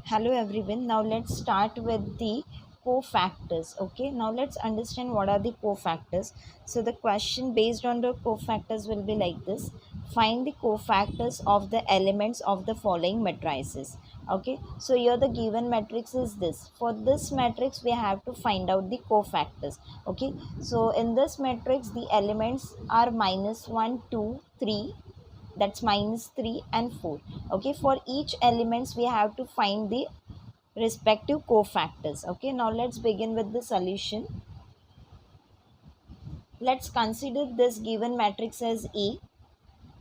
Hello everyone. Now let's start with the cofactors. Okay. Now let's understand what are the cofactors. So the question based on the cofactors will be like this. Find the cofactors of the elements of the following matrices. Okay. So here the given matrix is this. For this matrix we have to find out the cofactors. Okay. So in this matrix the elements are minus 1, 2, 3, that's minus 3 and 4. Okay, for each elements we have to find the respective cofactors. Okay, now let's begin with the solution. Let's consider this given matrix as A.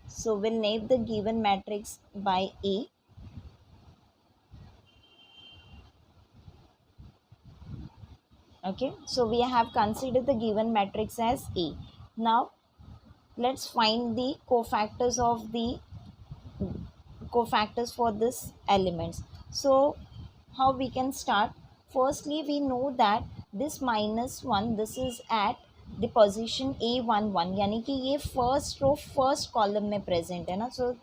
So we'll name the given matrix by A. Okay, so we have considered the given matrix as A. Now let's find the cofactors for this elements. So how we can start? Firstly we know that this minus 1 this is at the position A11 यानी कि ये first row first column में present है ना. सो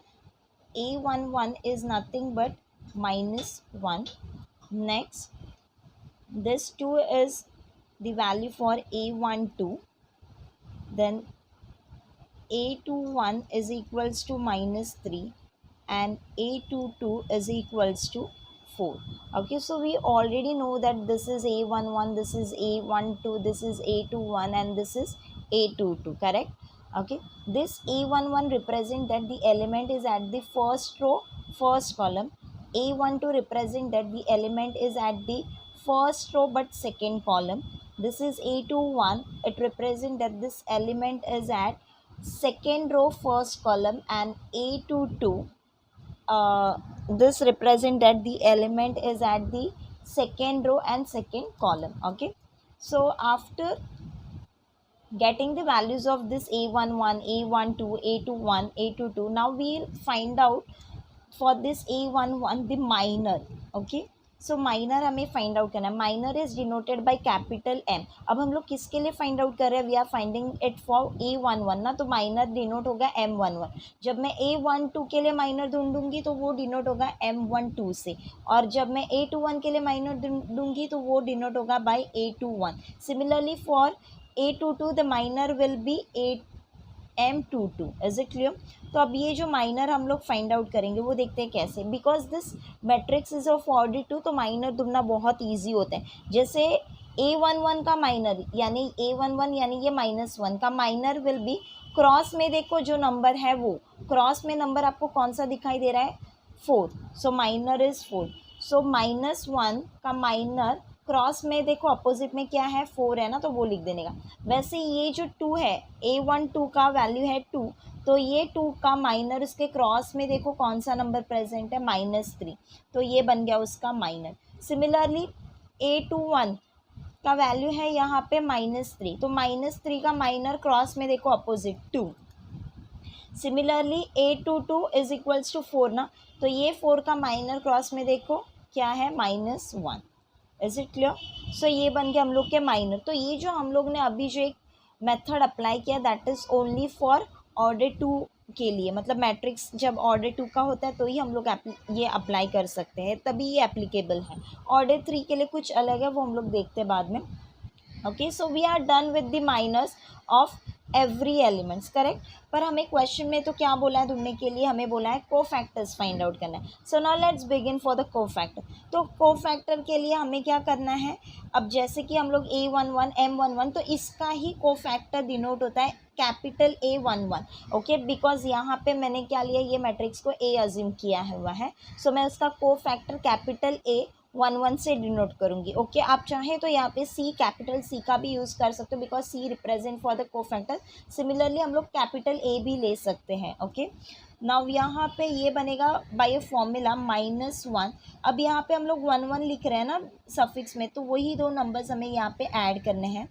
A11 is nothing but minus 1. Next this 2 is the value for A12. Then A21 is equals to minus 3 and A22 is equals to 4. Okay, so we already know that this is A11, this is A12, this is A21 and this is A22, correct? Okay, this A11 represent that the element is at the first row, first column. A12 represent that the element is at the first row but second column. This is A21, it represent that this element is at second row first column, and A22 this represent that the element is at the second row and second column. Okay, so after getting the values of this A11, A12, A21, A22, now we'll find out for this A11 the minor. Okay, so minor हमें find out करना है. Minor is denoted by capital M. अब हम लोग किसके लिए find out कर रहे हैं? We are finding it for A11 ना, तो माइनर डिनोट होगा M11. जब मैं A12 के लिए माइनर ढूंढूंगी तो वो डिनोट होगा M12 से, और जब मैं A21 के लिए माइनर ढूंढूंगी तो वो डिनोट होगा by A21. Similarly for A22 the minor will be M22. Is it clear? तो अब ये जो माइनर हम लोग फाइंड आउट करेंगे वो देखते हैं कैसे. Because this matrix is of order 2, तो माइनर ढूंढना बहुत ईजी होता है. जैसे A11 का माइनर यानी A11 यानी ये माइनस 1 का माइनर विल बी, क्रॉस में देखो जो नंबर है वो क्रॉस में नंबर आपको कौन सा दिखाई दे रहा है? 4. सो माइनर इज 4. सो माइनस 1 का माइनर क्रॉस में देखो अपोजिट में क्या है? 4 है ना, तो वो लिख देने का. वैसे ये जो 2 है A12 का वैल्यू है 2, तो ये 2 का माइनर उसके क्रॉस में देखो कौन सा नंबर प्रेजेंट है? माइनस 3, तो ये बन गया उसका माइनर. सिमिलरली A21 का वैल्यू है यहाँ पे माइनस 3, तो माइनस 3 का माइनर क्रॉस में देखो opposite 2. Similarly A22 is equals to 4 ना, तो ये 4 का माइनर क्रॉस में देखो क्या है? Minus 1. Is it clear? So ये बन गया हम लोग के माइनर. तो ये जो हम लोग ने अभी जो एक मेथड अप्लाई किया that is only for order 2 के लिए. मतलब मैट्रिक्स जब ऑर्डर 2 का होता है तो ही हम लोग ये अप्लाई कर सकते हैं, तभी ये एप्लीकेबल है. ऑर्डर 3 के लिए कुछ अलग है, वो हम लोग देखते हैं बाद में. Okay, so we are done with the minus of every elements, correct. पर हमें क्वेश्चन में तो क्या बोला है ढूंढने के लिए? हमें बोला है कोफैक्टर्स फाइंड आउट करना है. सो now let's begin for the cofactor. तो कोफैक्टर के लिए हमें क्या करना है? अब जैसे कि हम लोग A11 M11, तो इसका ही कोफैक्टर डिनोट होता है कैपिटल A11. ओके, बिकॉज यहाँ पे मैंने क्या लिया? ये मैट्रिक्स को A अज्यूम किया हुआ है. सो मैं उसका कोफैक्टर कैपिटल A11 से डिनोट करूँगी. ओके, आप चाहें तो यहाँ पे C कैपिटल C का भी यूज़ कर सकते हो, because C represent for the cofactor. Similarly हम लोग कैपिटल A भी ले सकते हैं. ओके, नाउ यहाँ पे ये बनेगा बाय फॉर्मूला -1. अब यहाँ पे हम लोग 1 1 लिख रहे हैं ना सफिक्स में, तो वही दो नंबर्स हमें यहाँ पे ऐड करने हैं.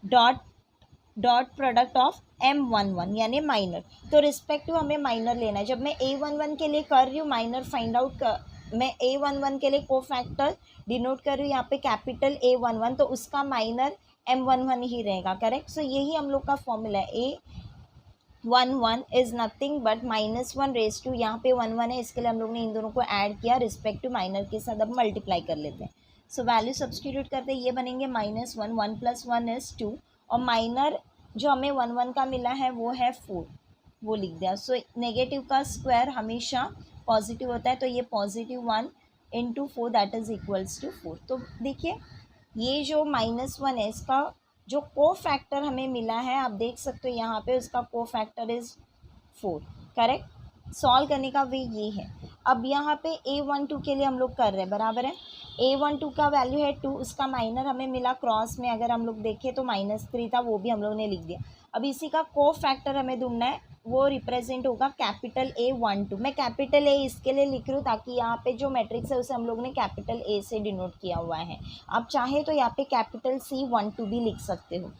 डॉट प्रोडक्ट ऑफ M11 यानी माइनर. तो रिस्पेक्टिव हमें माइनर लेना है. जब मैं A11 के लिए कर रही हूँ माइनर फाइंड आउट मैं A11 के लिए कोफैक्टर डिनोट कर रही हूँ यहाँ पे कैपिटल A11, तो उसका माइनर M11 ही रहेगा, करेक्ट. सो यही हम लोग का फॉर्मूला है. One one is nothing but -1 raise to, यहाँ पे 1 1 है, इसके लिए हम लोग ने इन दोनों को ऐड किया रिस्पेक्ट टू माइनर के साथ। अब मल्टीप्लाई कर लेते हैं। सो वैल्यू सब्सटीट्यूट करते हैं, ये बनेंगे -1, 1 + 1 इज़ 2, और माइनर जो हमें 1 1 का मिला है वो है 4, वो लिख दिया। सो नेगेटिव का स्क्वायर हमेशा पॉजिटिव होता है, तो ये +1 × 4 दैट इज़ इक्वल्स टू 4। तो देखिए ये जो -1 है इसका जो को फैक्टर हमें मिला है, आप देख सकते हो यहाँ पे उसका को फैक्टर इज़ 4, करेक्ट। सॉल्व करने का वे ये है। अब यहाँ पे A12 के लिए हम लोग कर रहे हैं, बराबर है। A12 का वैल्यू है 2, उसका माइनर हमें मिला क्रॉस में, अगर हम लोग देखें तो -3 था, वो भी हम लोग ने लिख दिया। अब इसी का को फैक्टर हमें ढूंढना है, वो रिप्रेजेंट होगा कैपिटल A12। मैं कैपिटल ए इसके लिए लिख रही हूँ ताकि यहाँ पे जो मैट्रिक्स है उसे हम लोग ने कैपिटल ए से डिनोट किया हुआ है। आप चाहे तो यहाँ पे कैपिटल C12 भी लिख सकते हो,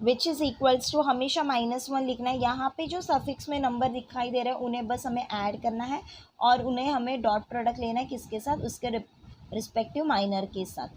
विच इज़ इक्वल्स टू, हमेशा -1 लिखना है। यहाँ पे जो सफिक्स में नंबर दिखाई दे रहे हैं उन्हें बस हमें ऐड करना है, और उन्हें हमें डॉट प्रोडक्ट लेना है किसके साथ, उसके रिस्पेक्टिव माइनर के साथ।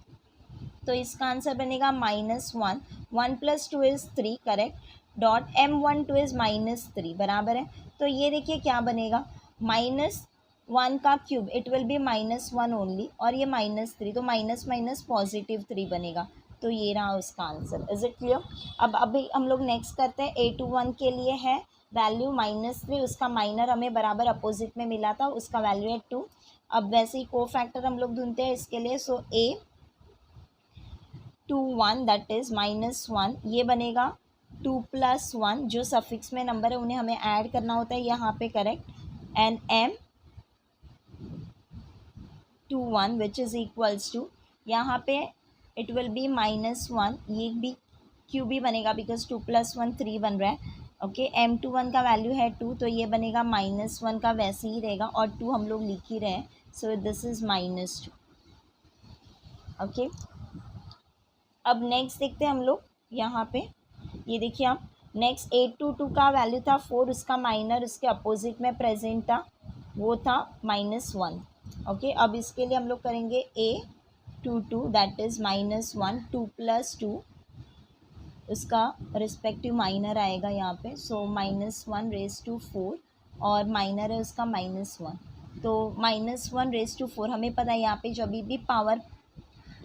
तो इसका आंसर बनेगा -1, 1 + 2 is 3, correct, dot M12 is -3, बराबर है। तो ये देखिए क्या बनेगा, -1 का cube, it will be -1 only, और ये -3, तो माइनस माइनस +3 बनेगा। तो ये रहा उसका आंसर। Is it clear? अब अभी हम लोग नेक्स्ट करते हैं। A21 के लिए है वैल्यू -3, उसका माइनर हमें बराबर अपोजिट में मिला था, उसका वैल्यू है 2। अब वैसे ही को फैक्टर हम लोग ढूंढते हैं इसके लिए। सो A21 दैट इज़ -1, ये बनेगा 2 + 1, जो सफिक्स में नंबर है उन्हें हमें ऐड करना होता है यहाँ पे, correct, and M21 which is equals to, यहाँ पे इट विल बी -1, ये भी क्यू भी बनेगा बिकॉज 2 + 1 3 बन रहा है। ओके, M21 का वैल्यू है 2, तो ये बनेगा -1 का वैसे ही रहेगा, और 2 हम लोग लिख ही रहे हैं, सो दिस इज़ -2। ओके, अब नेक्स्ट देखते हैं हम लोग यहाँ पे। ये देखिए आप, नेक्स्ट A22 का वैल्यू था 4, उसका माइनर उसके अपोजिट में प्रेजेंट था, वो था -1। ओके, अब इसके लिए हम लोग करेंगे A22 दैट इज़ -1, 2 + 2, उसका रिस्पेक्टिव माइनर आएगा यहाँ पे। सो -1 रेज़ टू 4, और माइनर है उसका -1, तो -1 रेज़ टू 4, हमें पता है यहाँ पे जब भी पावर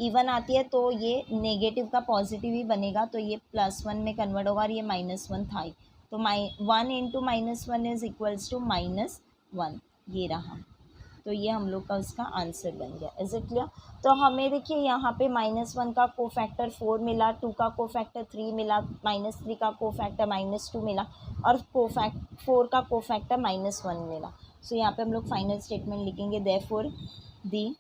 इवन आती है तो ये नेगेटिव का पॉजिटिव ही बनेगा, तो ये +1 में कन्वर्ट होगा, और ये -1 था ही, तो 1 × -1 इज़ इक्वल्स टू -1, ये रहा। तो ये हम लोग का उसका आंसर बन गया। Is it clear? तो हमें देखिए यहाँ पे -1 का को फैक्टर 4 मिला, 2 का को फैक्टर 3 मिला, -3 का को फैक्टर -2 मिला, और 4 का को फैक्टर -1 मिला। सो यहाँ पे हम लोग फाइनल स्टेटमेंट लिखेंगे, therefore the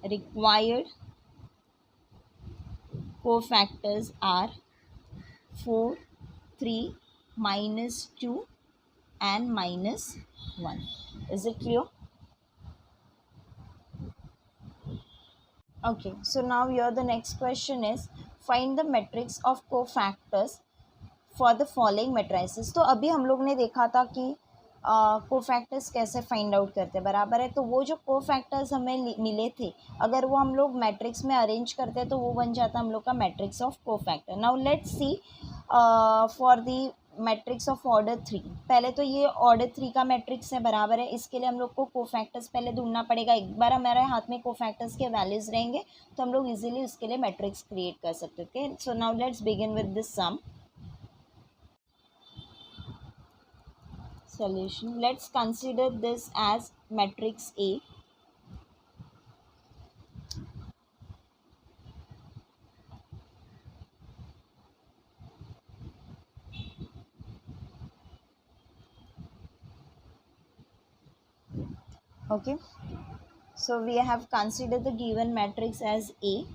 required cofactors are 4, 3, -2 and -1. Is it clear? Okay, so now here the next question is find the matrix of cofactors for the following matrices. तो अभी हम लोग ने देखा था कि कोफैक्टर्स कैसे फाइंड आउट करते हैं, बराबर है। तो वो जो कोफैक्टर्स हमें मिले थे, अगर वो हम लोग मैट्रिक्स में अरेंज करते हैं तो वो बन जाता है हम लोग का matrix of cofactor. Now let's see for the matrix of order 3। पहले तो ये ऑर्डर 3 का मैट्रिक्स है, बराबर है। इसके लिए हम लोग को कोफैक्टर्स पहले ढूंढना पड़ेगा। एक बार हमारे हाथ में कोफैक्टर्स के वैल्यूज रहेंगे तो हम लोग इजीली उसके लिए मैट्रिक्स क्रिएट कर सकते थे। So now let's begin with this sum solution. Let's consider this as matrix A. Okay, so we have considered the given matrix as A.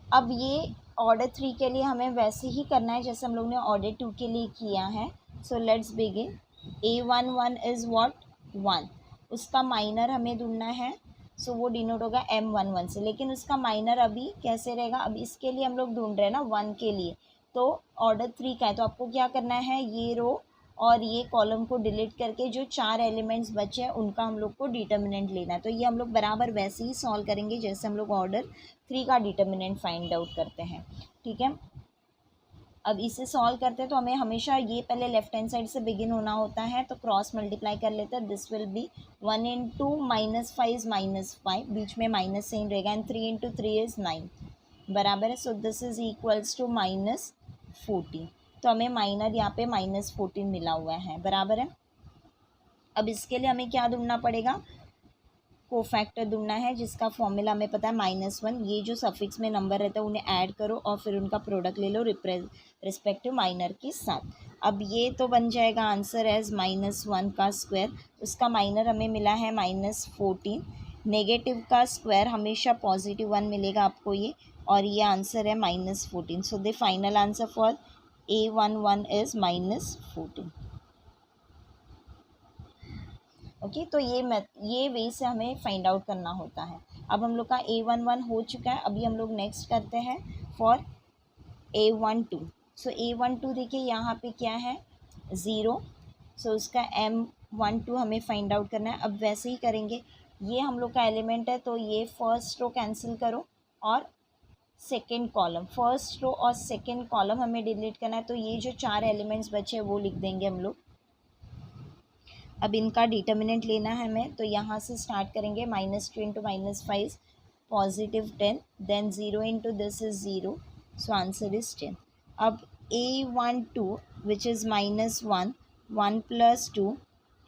अब ये ऑर्डर 3 के लिए हमें वैसे ही करना है जैसे हम लोग ने ऑर्डर 2 के लिए किया है। So let's begin. A11 is what 1, उसका माइनर हमें ढूंढना है। सो वो डिनोट होगा M11 से, लेकिन उसका माइनर अभी कैसे रहेगा, अब इसके लिए हम लोग ढूंढ रहे हैं ना 1 के लिए, तो ऑर्डर 3 का है, तो आपको क्या करना है, ये रो और ये कॉलम को डिलीट करके जो 4 एलिमेंट्स बचे हैं उनका हम लोग को डिटर्मिनेंट लेना है। तो ये हम लोग बराबर वैसे ही सॉल्व करेंगे जैसे हम लोग ऑर्डर 3 का डिटर्मिनेंट फाइंड आउट करते हैं, ठीक है। अब इसे सॉल्व करते हैं तो हमें हमेशा ये पहले लेफ्ट हैंड साइड से बिगिन होना होता है, तो क्रॉस मल्टीप्लाई कर लेते हैं. This will be 1 into -5 is -5, बीच में माइनस साइन रहेगा, एंड 3 इंटू 3 इज 9 बराबर है. So this is equals to -14. तो हमें माइनर यहाँ पे -14 मिला हुआ है, बराबर है. अब इसके लिए हमें क्या ढूंढना पड़ेगा, कोफैक्टर ढूंढना है, जिसका फॉर्मूला हमें पता है -1. ये जो सफिक्स में नंबर रहता है उन्हें ऐड करो और फिर उनका प्रोडक्ट ले लो रिस्पेक्टिव माइनर के साथ. अब ये तो बन जाएगा आंसर एज -1 का स्क्वायर. उसका माइनर हमें मिला है -14. नेगेटिव का स्क्वायर हमेशा +1 मिलेगा आपको ये, और ये आंसर है -14. सो the final answer for A11 is -14. Okay तो ये वे से हमें फाइंड आउट करना होता है. अब हम लोग का A11 हो चुका है. अभी हम लोग नेक्स्ट करते हैं फॉर A12. सो A12 देखिए यहाँ पे क्या है 0. सो उसका M12 हमें फाइंड आउट करना है. अब वैसे ही करेंगे, ये हम लोग का एलिमेंट है तो ये फर्स्ट रो कैंसिल करो और सेकेंड कॉलम, फर्स्ट रो और सेकेंड कॉलम हमें डिलीट करना है. तो ये जो 4 एलिमेंट्स बचे वो लिख देंगे हम लोग. अब इनका डिटर्मिनेंट लेना है हमें, तो यहाँ से स्टार्ट करेंगे. -2 into -5 +10, then 0 into this is 0, so answer is 10. अब A12 विच इज़ -1, 1 + 2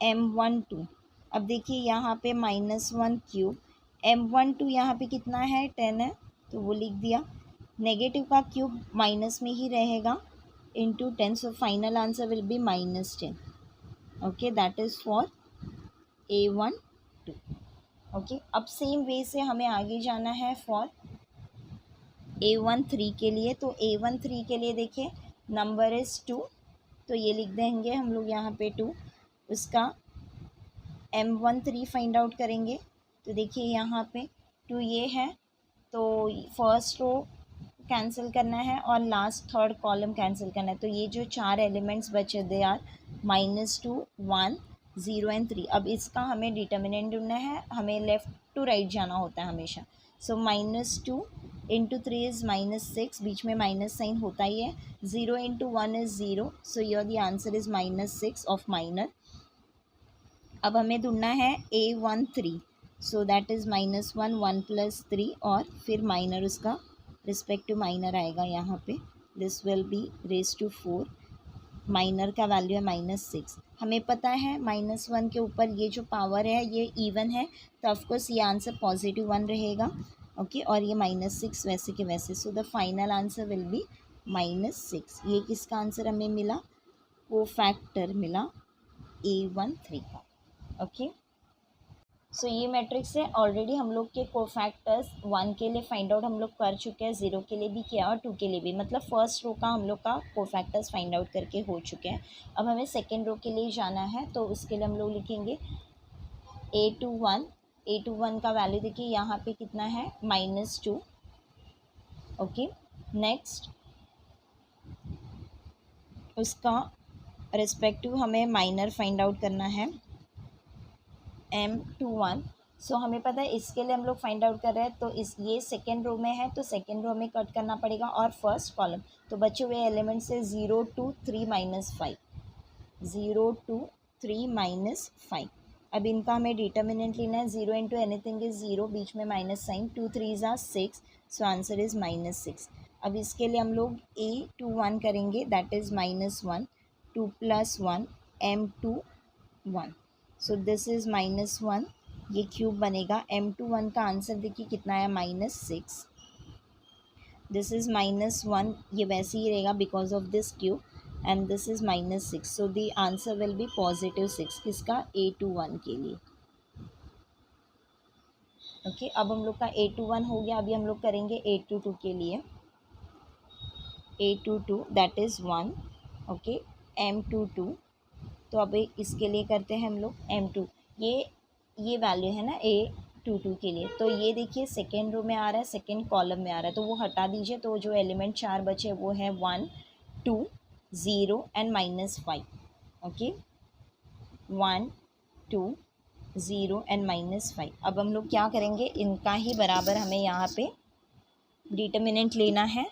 M12. अब देखिए यहाँ पे -1 क्यूब, M12 यहाँ पे कितना है 10 है, तो वो लिख दिया. नेगेटिव का क्यूब माइनस में ही रहेगा into 10, so final answer will be -10. Okay that is for A12. Okay अब सेम वे से हमें आगे जाना है फॉर A13 के लिए. तो A13 के लिए देखिए नंबर इज़ 2, तो ये लिख देंगे हम लोग यहाँ पे 2. उसका M13 फाइंड आउट करेंगे. तो देखिए यहाँ पे 2 ये है, तो फर्स्ट रो कैंसिल करना है और लास्ट थर्ड कॉलम कैंसिल करना है. तो ये जो 4 एलिमेंट्स बचे दे आर -2, 1, 0 एंड 3. अब इसका हमें डिटर्मिनेंट ढूंढना है, हमें लेफ़्ट टू राइट जाना होता है हमेशा. सो -2 इंटू 3 इज़ -6, बीच में माइनस साइन होता ही है. 0 into 1 is 0, so your the answer is -6 of minor. अब हमें ढूंढना है A13, सो दैट इज़ -1, 1 + 3 और फिर माइनर उसका रिस्पेक्टिव माइनर आएगा यहाँ पे. This will be raise to 4. Minor का वैल्यू है -6. हमें पता है -1 के ऊपर ये जो पावर है ये इवन है, तो ऑफकोर्स ये आंसर +1 रहेगा. ओके और ये -6 वैसे के वैसे. सो the final answer will be -6. ये किसका आंसर हमें मिला, कोफैक्टर मिला A13 का. ओके सो ये मैट्रिक्स है. ऑलरेडी हम लोग के कोफैक्टर्स 1 के लिए फाइंड आउट हम लोग कर चुके हैं, 0 के लिए भी किया और 2 के लिए भी, मतलब फर्स्ट रो का हम लोग का कोफैक्टर्स फाइंड आउट करके हो चुके हैं. अब हमें सेकेंड रो के लिए जाना है, तो उसके लिए हम लोग लिखेंगे A21 का वैल्यू देखिए यहाँ पे कितना है -2. ओके नेक्स्ट उसका रिस्पेक्टिव हमें माइनर फाइंड आउट करना है M21. सो हमें पता है इसके लिए हम लोग फाइंड आउट कर रहे हैं, तो इस ये सेकेंड रो में है, तो सेकेंड रो में कट करना पड़ेगा और फर्स्ट कॉलम. तो बचे हुए एलिमेंट से 0, 2, 3 -5, 0, 2, 3 -5. अब इनका हमें डिटर्मिनेंट लेना है. 0 इंटू एनीथिंग इज 0, बीच में माइनस साइन, 2 3 ज़ा 6, सो आंसर इज़ -6. अब इसके लिए हम लोग A21 करेंगे, that is -1, 2 + 1 M21. So this is -1, ये क्यूब बनेगा. M21 का आंसर देखिए कितना है -6. दिस इज़ -1, ये वैसे ही रहेगा because of this cube, and this is -6. So the answer will be +6 किसका, A21 के लिए. ओके अब हम लोग का A21 हो गया. अभी हम लोग करेंगे A22 के लिए. A22 that is 1. Okay M22, तो अब इसके लिए करते हैं हम लोग M2. ये वैल्यू है ना A22 के लिए, तो ये देखिए सेकेंड रो में आ रहा है, सेकेंड कॉलम में आ रहा है, तो वो हटा दीजिए. तो जो एलिमेंट 4 बचे वो है 1, 2, 0 एंड -5. Okay 1, 2, 0 and -5. अब हम लोग क्या करेंगे, इनका ही बराबर हमें यहाँ पे डिटर्मिनेंट लेना है.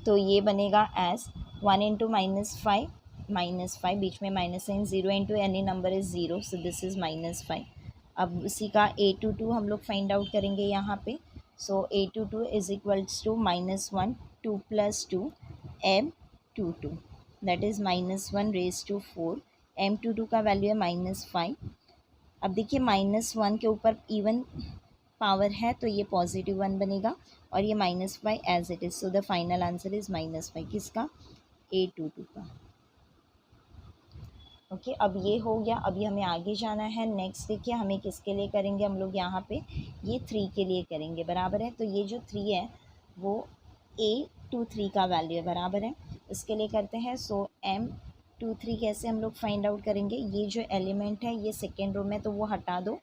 तो ये बनेगा एज 1 इंटू -5 बीच में minus sign, 0 into any number is 0, so this is -5। अब उसी का a22 हम लोग फाइंड आउट करेंगे यहाँ पे। So a22 is equals to -1 2 + 2 m22, that is -1⁴। m22 का वैल्यू है -5। अब देखिए -1 के ऊपर इवन पावर है तो ये +1 बनेगा, और ये -5 as it is. So the final answer is -5 किसका, a22 का। ओके अब ये हो गया। अभी हमें आगे जाना है। नेक्स्ट देखिए हमें किसके लिए करेंगे हम लोग यहाँ पे, ये 3 के लिए करेंगे, बराबर है। तो ये जो 3 है वो a23 का वैल्यू है, बराबर है। इसके लिए करते हैं। सो m23 कैसे हम लोग फाइंड आउट करेंगे, ये जो एलिमेंट है ये सेकेंड रो में, तो वो हटा दो,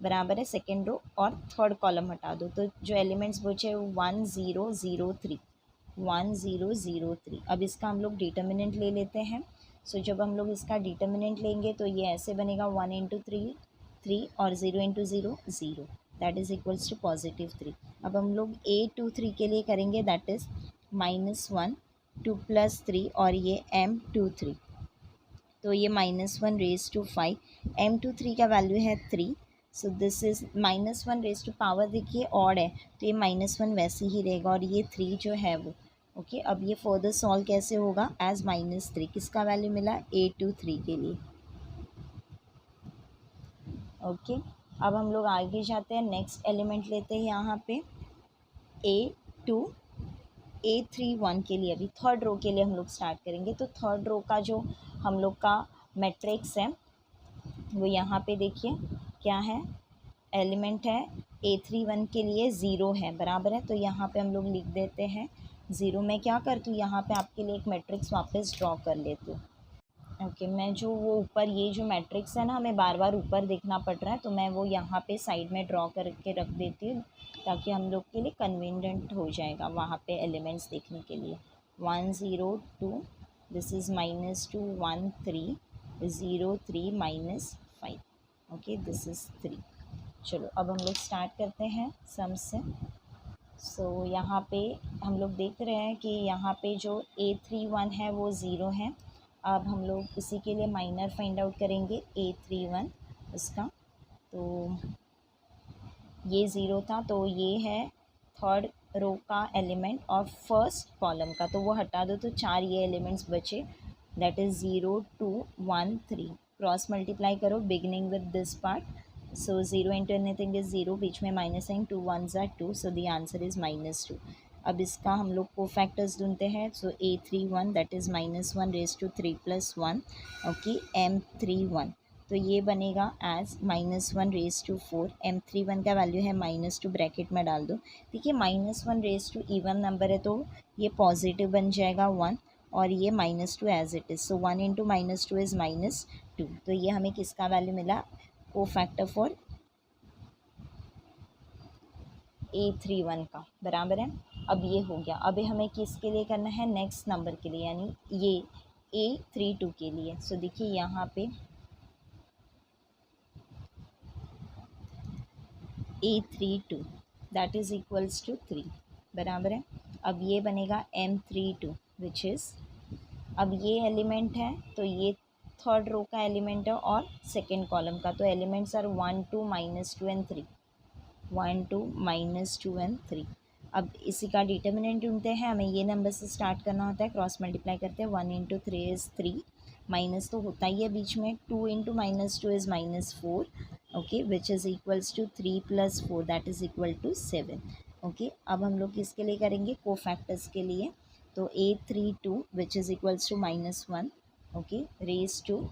बराबर है। सेकेंड रो और थर्ड कॉलम हटा दो, तो जो एलिमेंट्स बचे 1 0 0 3, 1 0 0 3। अब इसका हम लोग डिटर्मिनेंट ले लेते हैं। सो जब हम लोग इसका डिटर्मिनेंट लेंगे तो ये ऐसे बनेगा, 1 इंटू 3 3 और 0 into 0 0, that is equals to +3। अब हम लोग a23 के लिए करेंगे, दैट इज़ -1 2 + 3 और ये m23, तो ये -1⁵, m23 का वैल्यू है 3। सो दिस इज़ -1 पावर, देखिए ऑड है तो ये -1 वैसे ही रहेगा, और ये 3 जो है वो ओके। अब ये फर्दर सॉल्व कैसे होगा, एज -3, किसका वैल्यू मिला, a23 के लिए। ओके अब हम लोग आगे जाते हैं, नेक्स्ट एलिमेंट लेते हैं यहाँ पे a31 के लिए। अभी थर्ड रो के लिए हम लोग स्टार्ट करेंगे। तो थर्ड रो का जो हम लोग का मैट्रिक्स है वो यहाँ पे देखिए क्या है, एलिमेंट है a31 के लिए 0 है, बराबर है। तो यहाँ पे हम लोग लिख देते हैं 0। मैं क्या करती हूँ, यहाँ पे आपके लिए एक मैट्रिक्स वापस ड्रॉ कर लेती हूँ। ओके मैं जो वो ऊपर ये जो मैट्रिक्स है ना, हमें बार बार ऊपर देखना पड़ रहा है, तो मैं वो यहाँ पे साइड में ड्रॉ करके रख देती हूँ, ताकि हम लोग के लिए कन्वीनियंट हो जाएगा वहाँ पे एलिमेंट्स देखने के लिए। 1 0 2, this is -2 1 3 0 3 -5, okay this is 3। चलो अब हम लोग स्टार्ट करते हैं सम से। सो यहाँ पे हम लोग देख रहे हैं कि यहाँ पे जो a31 है वो 0 है। अब हम लोग इसी के लिए माइनर फाइंड आउट करेंगे a31 इसका। तो ये 0 था, तो ये है थर्ड रो का एलिमेंट और फर्स्ट कॉलम का, तो वो हटा दो, तो 4 ये एलिमेंट्स बचे, दैट इज़ 0 2 1 3। क्रॉस मल्टीप्लाई करो beginning with this part. So 0 into anything is 0, बीच में माइनस साइन, 2 1 ज़ा 2, सो द आंसर इज़ -2। अब इसका हम लोग को फैक्टर्स ढूंढते हैं। सो a31 that is -1⁵3 + 1, okay m31, तो ये बनेगा एज -1⁴। m31 का वैल्यू है -2, ब्रैकेट में डाल दो। देखिए -1 इवन नंबर है तो ये पॉजिटिव बन जाएगा 1, और ये -2 as it is. So 1 into -2 is -2, तो ये हमें किसका वैल्यू मिला, को फैक्टर फॉर a31 का, बराबर है। अब ये हो गया। अभी हमें किसके लिए करना है, नेक्स्ट नंबर के लिए, यानी ये a32 के लिए। सो देखिए यहाँ पे a32 that is equals to 3, बराबर है। अब ये बनेगा m32 विच इज़, अब ये एलिमेंट है तो ये थर्ड रो का एलिमेंट है और सेकेंड कॉलम का, तो एलिमेंट्स आर 1 2 -2 एंड 3, 1 2 -2 एंड 3। अब इसी का डिटर्मिनेंट ढूंढते हैं। हमें ये नंबर से स्टार्ट करना होता है, क्रॉस मल्टीप्लाई करते हैं। 1 इंटू 3 इज़ 3, माइनस तो होता ही है बीच में, 2 into -2 is -4, okay which is equals to 3 + 4 that is equal to 7। Okay अब हम लोग किसके लिए करेंगे, को फैक्टर्स के लिए। तो a32 which is equals to -1, okay raise to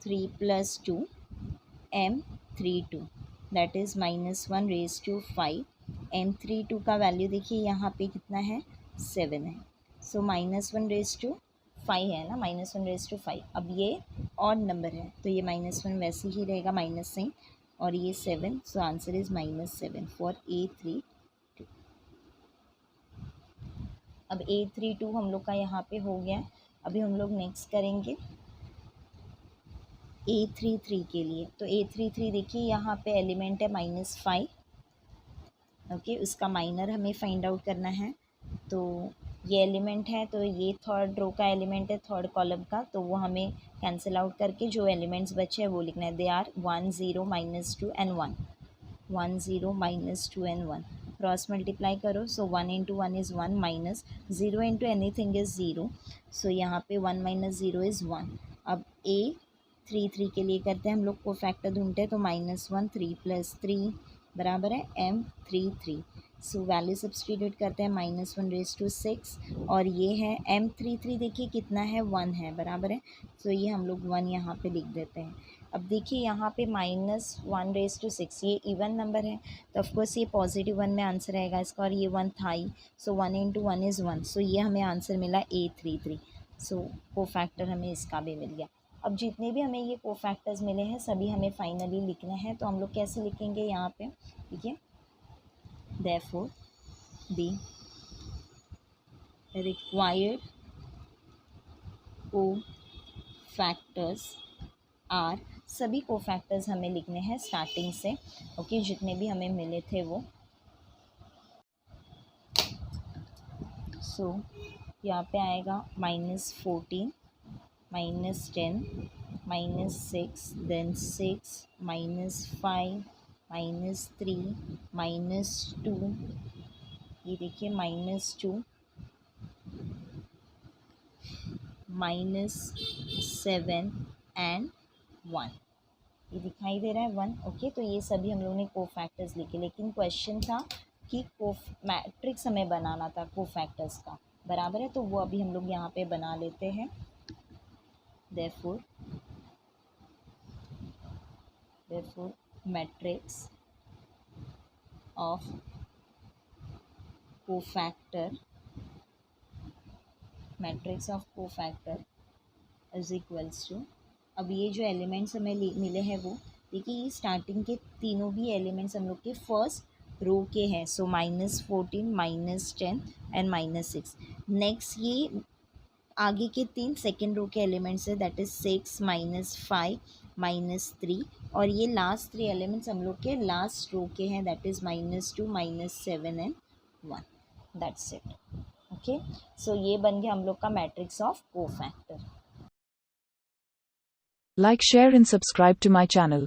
3 + 2 m32 that is -1⁵5। m32 का वैल्यू देखिए यहाँ पे कितना है, 7 है। सो -1⁵5 है ना, -1⁵5। अब ये ऑड नंबर है तो ये -1 वैसे ही रहेगा, माइनस साइन, और ये 7, सो आंसर इज़ -7 फॉर a32। अब a32 हम लोग का यहाँ पे हो गया। अभी हम लोग नेक्स्ट करेंगे a33 के लिए। तो a33 देखिए यहाँ पे एलिमेंट है -5, ओके उसका माइनर हमें फाइंड आउट करना है। तो ये एलिमेंट है तो ये थर्ड रो का एलिमेंट है, थर्ड कॉलम का, तो वो हमें कैंसिल आउट करके जो एलिमेंट्स बचे हैं वो लिखना है। They are 1 0 -2 and 1, 1 0 -2 and 1। Cross multiply करो, so 1 into 1 is 1 minus 0 into anything is 0, so यहाँ पे 1 माइनस 0 इज़ 1। अब ए 3 3 के लिए करते हैं हम लोग को फैक्टर ढूंढते हैं, तो -1 3 + 3 बराबर है m3 3। सो वैल्यू सब्सटीट्यूट करते हैं, -1⁻6 और ये है m33 देखिए कितना है 1 है बराबर है, सो ये हम लोग 1 यहाँ पे लिख देते हैं। अब देखिए यहाँ पे -1⁻6 ये इवन नंबर है तो ऑफकोर्स ये पॉजिटिव 1 में आंसर आएगा इसका, और ये 1 था ही, सो 1 इंटू 1 इज़ 1, सो ये हमें आंसर मिला A33। सो कोफैक्टर हमें इसका भी मिल गया। अब जितने भी हमें ये कोफैक्टर्स मिले हैं सभी हमें फाइनली लिखने हैं, तो हम लोग कैसे लिखेंगे यहाँ पे, ठीक है। Therefore the required cofactors are, सभी कोफैक्टर्स हमें लिखने हैं स्टार्टिंग से, ओके, जितने भी हमें मिले थे वो। सो यहाँ पे आएगा -14 -10 -6 देन 6 -5 -3 -2, ये देखिए -2 -7 एंड 1, ये दिखाई दे रहा है 1, ओके। तो ये सभी हम लोग ने कोफैक्टर्स लिखे, लेकिन क्वेश्चन था कि मैट्रिक्स हमें बनाना था कोफैक्टर्स का, बराबर है, तो वो अभी हम लोग यहाँ पे बना लेते हैं। therefore matrix of cofactor is equals to, अब ये जो एलिमेंट्स हमें मिले हैं वो देखिए, ये स्टार्टिंग के तीनों भी एलिमेंट्स हम लोग के फर्स्ट रो के हैं, सो -14 -10 एंड -6। नेक्स्ट ये आगे के 3 सेकेंड रो के एलिमेंट्स है, दैट इज़ 6 -5 -3, और ये लास्ट 3 एलिमेंट्स हम लोग के लास्ट रो के हैं, that is -2 -7 and 1, that's it, okay. So ये बन गया हम लोग का matrix of cofactor. Like, share and subscribe to my channel.